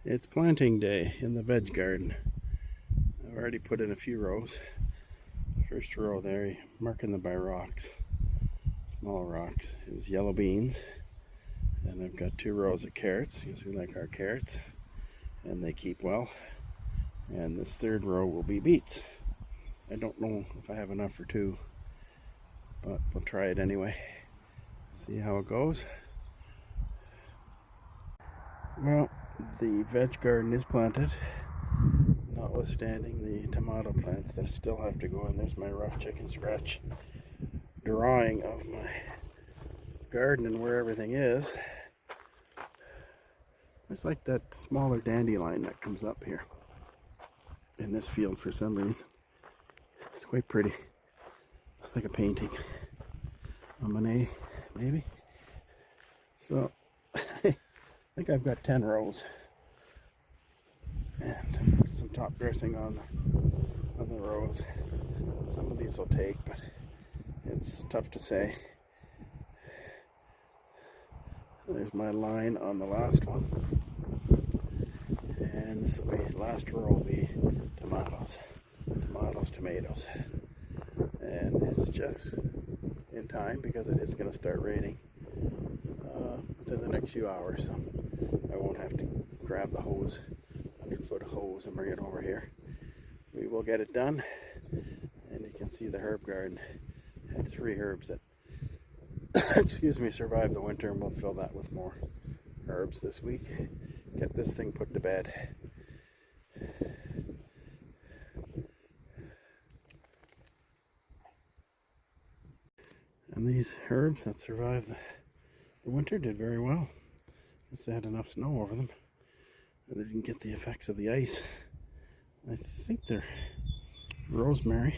It's planting day in the veg garden. I've already put in a few rows. First row there, marking them by rocks, small rocks, is yellow beans. And I've got 2 rows of carrots, because we like our carrots, and they keep well. And this 3rd row will be beets. I don't know if I have enough for 2, but we'll try it anyway. See how it goes. Well, the veg garden is planted, notwithstanding the tomato plants that still have to go in. There's my rough chicken scratch drawing of my garden and where everything is. It's like that smaller dandelion that comes up here in this field for some reason. It's quite pretty. It's like a painting. A Monet, maybe. So, I think I've got 10 rows. And some top dressing on the rows. Some of these will take, but it's tough to say. There's my line on the last one. And this will be, last row will be tomatoes. Tomatoes. And it's just in time because it is going to start raining within the next few hours. So I won't have to grab the hose, 100-foot hose, and bring it over here. We will get it done. And you can see the herb garden had 3 herbs that excuse me, survived the winter, and we'll fill that with more herbs this week. Get this thing put to bed. And these herbs that survived the winter did very well. Guess they had enough snow over them. They didn't get the effects of the ice. I think they're rosemary.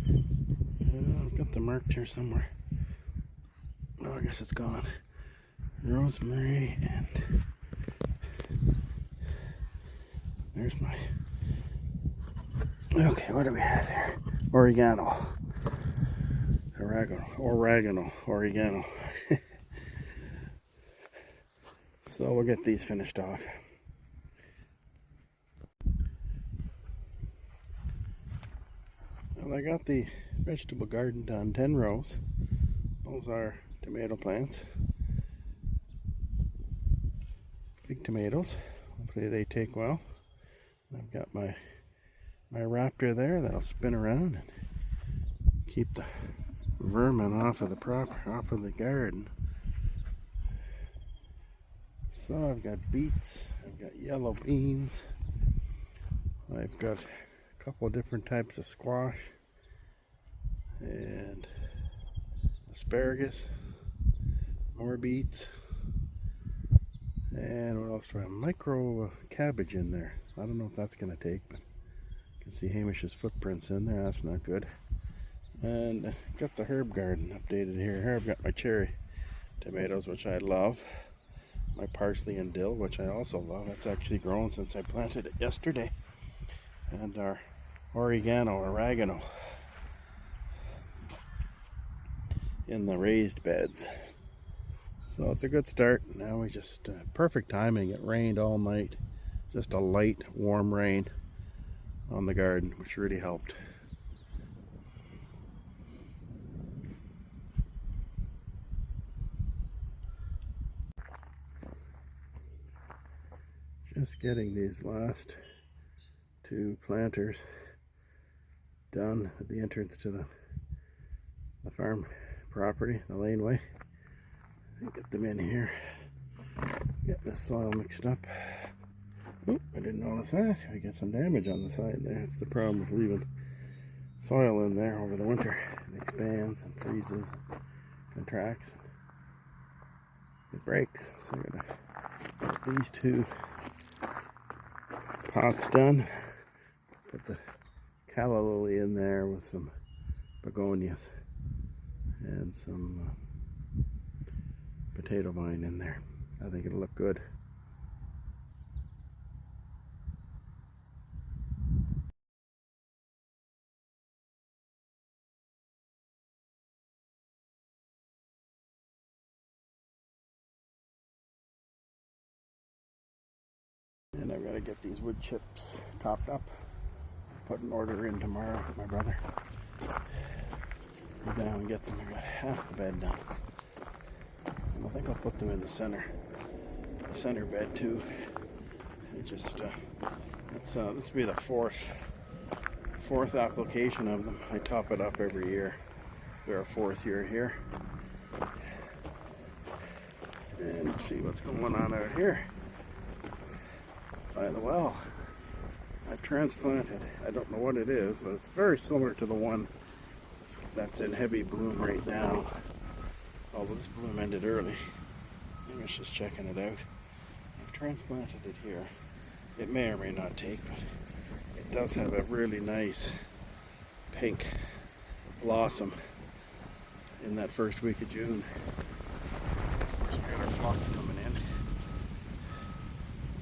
I've got them marked here somewhere. Oh, I guess it's gone. Rosemary, and there's my... Okay, what do we have here? Oregano. So we'll get these finished off. Well, I got the vegetable garden done, 10 rows. Those are tomato plants. Big tomatoes. Hopefully they take well. I've got my raptor there that'll spin around and keep the vermin off of the garden. So I've got beets, I've got yellow beans, I've got a couple of different types of squash, and asparagus, more beets, and what else do I have? Micro cabbage in there. I don't know if that's going to take, but you can see Hamish's footprints in there. That's not good. And got the herb garden updated here. Here I've got my cherry tomatoes, which I love. My parsley and dill, which I also love. That's actually grown since I planted it yesterday. And our oregano in the raised beds. So it's a good start. Now we just, perfect timing. It rained all night. Just a light, warm rain on the garden, which really helped. Just getting these last 2 planters done at the entrance to the farm property, the laneway. Get them in here. Get this soil mixed up. Oh, I didn't notice that. I get some damage on the side there. That's the problem with leaving soil in there over the winter. It expands and freezes, contracts, it breaks. So I'm gonna get these 2 pots done. Put the calla lily in there with some begonias and some potato vine in there. I think it'll look good. And I've got gotta get these wood chips topped up. Put an order in tomorrow with my brother. Go down and get them. I got half the bed done. And I think I'll put them in the center bed too. It just this will be the fourth application of them. I top it up every year. We're our 4th year here. And see what's going on out here by the well. I've transplanted. I don't know what it is, but it's very similar to the one that's in heavy bloom right now. Although this bloom ended early. I was just checking it out. I've transplanted it here. It may or may not take, but it does have a really nice pink blossom in that first week of June. There's got our phlox coming in.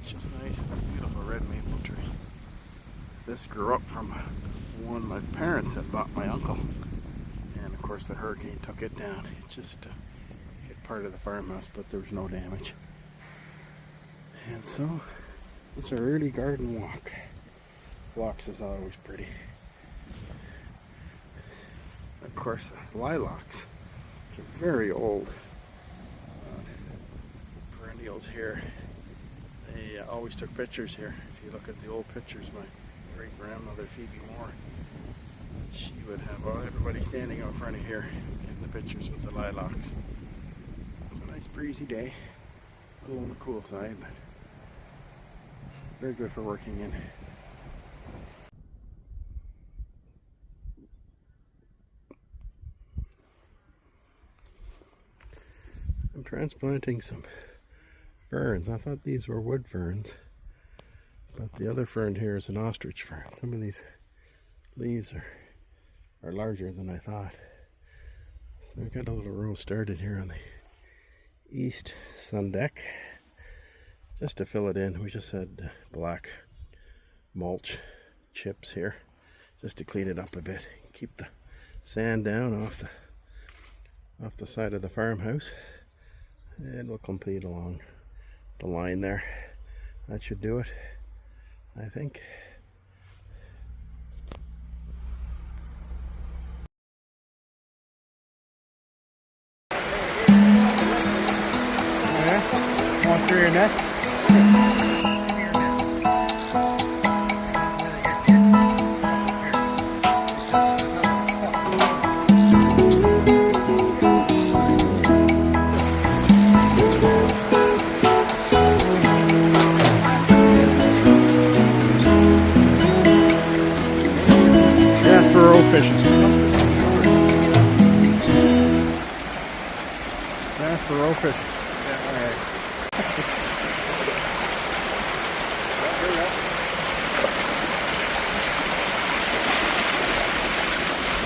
It's just nice. Beautiful red maple tree. This grew up from one my parents had bought my uncle. And of course the hurricane took it down. It just hit part of the farmhouse, but there was no damage. And so it's a early garden walk. Phlox is always pretty. Of course, lilacs, which are very old perennials here. They always took pictures here. If you look at the old pictures, my great-grandmother Phoebe Moore, she would have everybody standing out front of here in the pictures with the lilacs. It's a nice breezy day, a little on the cool side, but very good for working in. I'm transplanting some ferns. I thought these were wood ferns, but the other fern here is an ostrich fern. Some of these leaves are larger than I thought. So we got a little row started here on the east sun deck. Just to fill it in, we just had black mulch chips here, just to clean it up a bit, keep the sand down off the side of the farmhouse, and we'll complete along the line there. That should do it, I think. Yeah, going through your neck. Gaspereau fishing. Gaspereau fishing. Yeah, all right.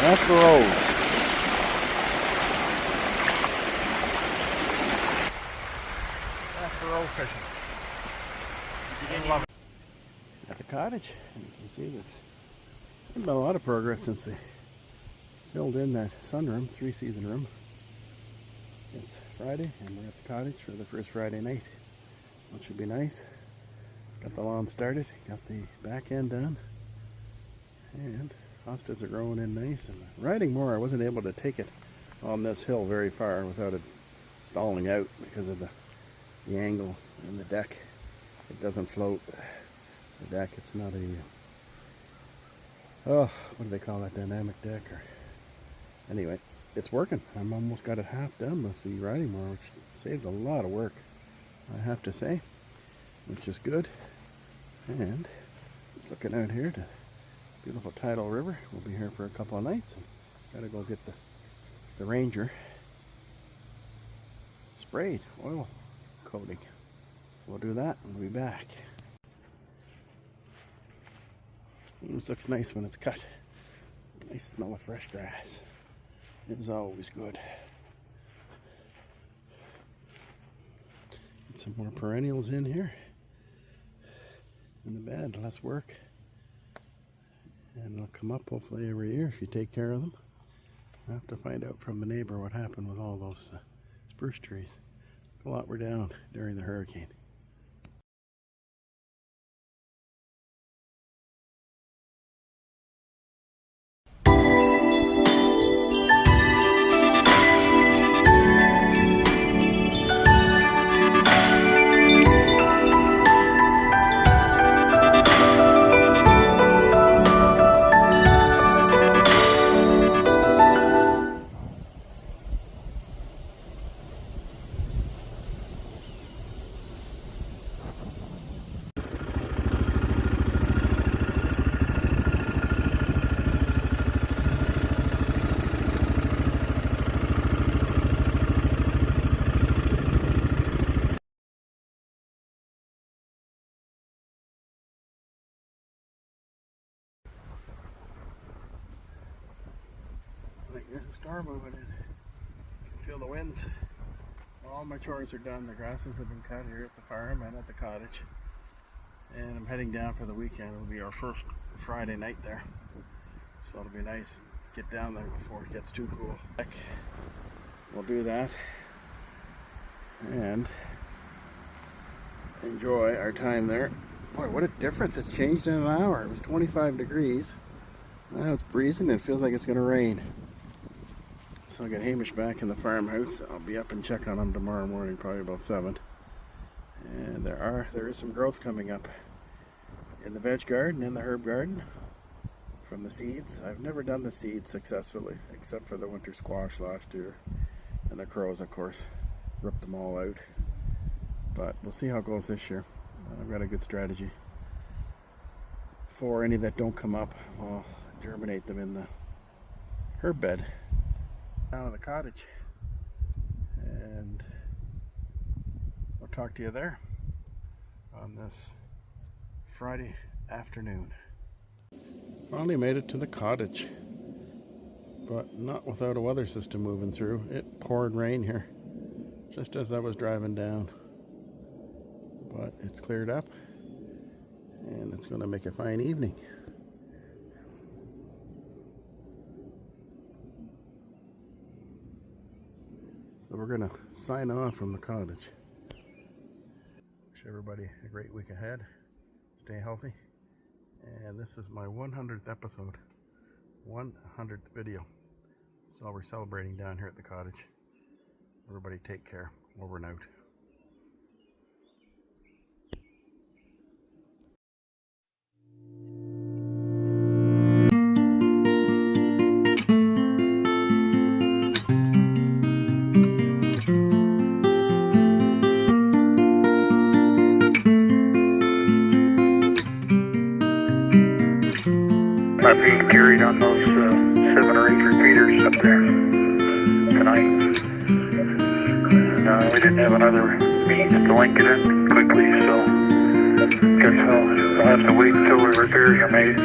Gaspereau. Gaspereau fishing. At the cottage, and you can see there's been a lot of progress since they filled in that sunroom, 3-season room. It's Friday, and we're at the cottage for the first Friday night, which should be nice. Got the lawn started, got the back end done, and hostas are growing in nice. And riding more, I wasn't able to take it on this hill very far without it stalling out because of the angle in the deck. It doesn't float. The deck, it's not a what do they call that, dynamic deck? Or anyway, it's working. I'm almost got it half done with the riding mower, which saves a lot of work, I have to say, which is good. And just looking out here to beautiful tidal river. We'll be here for a couple of nights, and gotta go get the Ranger sprayed, oil coating. So we'll do that and we'll be back. This looks nice when it's cut. Nice smell of fresh grass. It is always good. Get some more perennials in here. In the bed, less work. And they'll come up hopefully every year if you take care of them. I have to find out from the neighbor what happened with all those spruce trees. A lot were down during the hurricane. There's a storm moving in. You can feel the winds. All my chores are done. The grasses have been cut here at the farm and at the cottage. And I'm heading down for the weekend. It'll be our first Friday night there. So it'll be nice. Get down there before it gets too cool. We'll do that. And enjoy our time there. Boy, what a difference. It's changed in an hour. It was 25 degrees. Now it's breezing and it feels like it's going to rain. So I'll get Hamish back in the farmhouse. I'll be up and check on him tomorrow morning, probably about 7. And there is some growth coming up in the veg garden and the herb garden from the seeds. I've never done the seeds successfully, except for the winter squash last year. And the crows, of course, ripped them all out. But we'll see how it goes this year. I've got a good strategy. For any that don't come up, I'll germinate them in the herb bed down in the cottage. And I'll talk to you there on this Friday afternoon. Finally made it to the cottage, but not without a weather system moving through. It poured rain here just as I was driving down. But it's cleared up and it's going to make a fine evening. So we're going to sign off from the cottage. Wish everybody a great week ahead. Stay healthy. And this is my 100th episode, 100th video. So we're celebrating down here at the cottage. Everybody take care. Over and out. Not being carried on those 7 or 8 repeaters up there tonight. And we didn't have another means to link it in quickly, so guess we'll have to wait until the repairs are made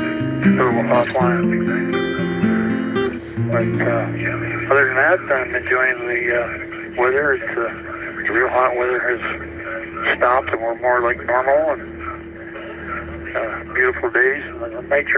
to go offline. But other than that, I'm enjoying the weather. It's the real hot weather has stopped and we're more like normal, and beautiful days and nature.